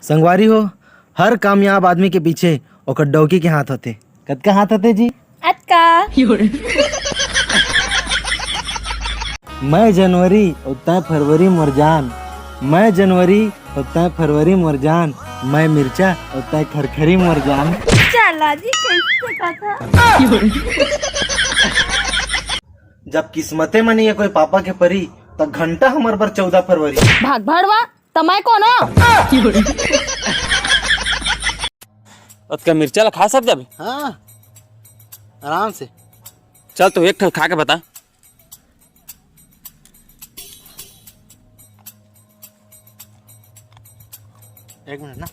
संगवारी हो, हर कामयाब आदमी के पीछे ओकर डौकी के हाथ होते। कद का हाथ होते जी? अटका। मैं जनवरी होता है फरवरी मरजान, मैं जनवरी होता है फरवरी मरजान, मैं मिर्चा होता है खरखरी मरजान। चला जी कैसे था। जब किस्मते में नहीं है कोई पापा के परी तो घंटा हमार पर 14 फरवरी। भाग भाड़वा तमाय कौन हो? क्या मिर्चा ला खा सकते अभी? हाँ आराम से। चल तो एक ठन खा के बता। एक मिनट ना।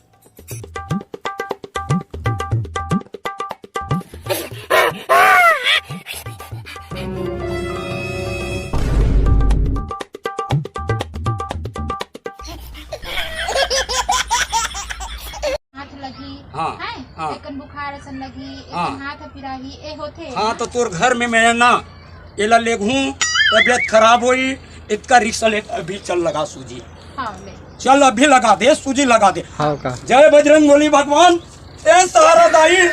हाँ, हाँ, एकन बुखार असन लगी, एकन हाँ, हाथ पिराही ए होथे। हाँ तो तोर घर में मैं ना एला लेगहूं, तबियत खराब होई, इसका रिक्शा ले अभी चल लगा सूजी। हाँ ले। चल अभी लगा दे, सूजी लगा दे। हाँ का। जय बजरंग बोली भगवान, ए सहारा दाई,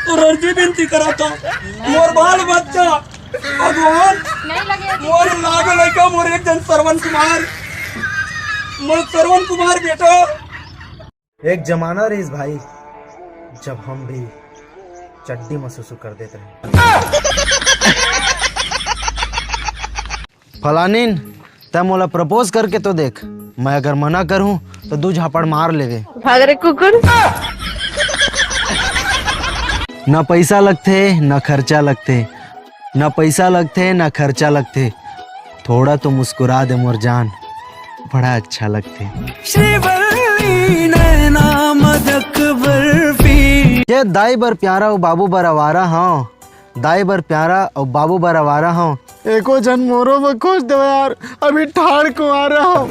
तो अर्जी विनती करा था, मोर बाल बच्चा भगवान, नहीं लगे। मोर लाग लइका मोर एक जन श्रवण कुमार, मोर श्रवण कुमार बेटा। एक जमाना रहीस भाई जब हम भी चड्डी महसूस कर देते रहे। फलानीन तय मोला प्रपोज करके तो देख, मैं अगर मना करूं तो 2 झापड़ मार लेवे। भाग रे कुकुर। न पैसा लगते न खर्चा लगते, न पैसा लगते न खर्चा लगते, थोड़ा तो मुस्कुरा दे मोर जान, बड़ा अच्छा लगते। ये दाई बर प्यारा और बाबू बर आवारा हाँ, दाई बर प्यारा और बाबू बर आवारा हाँ, एको जन मोरो में खोज दो यार, अभी ठाड़ को आ रहा हूँ।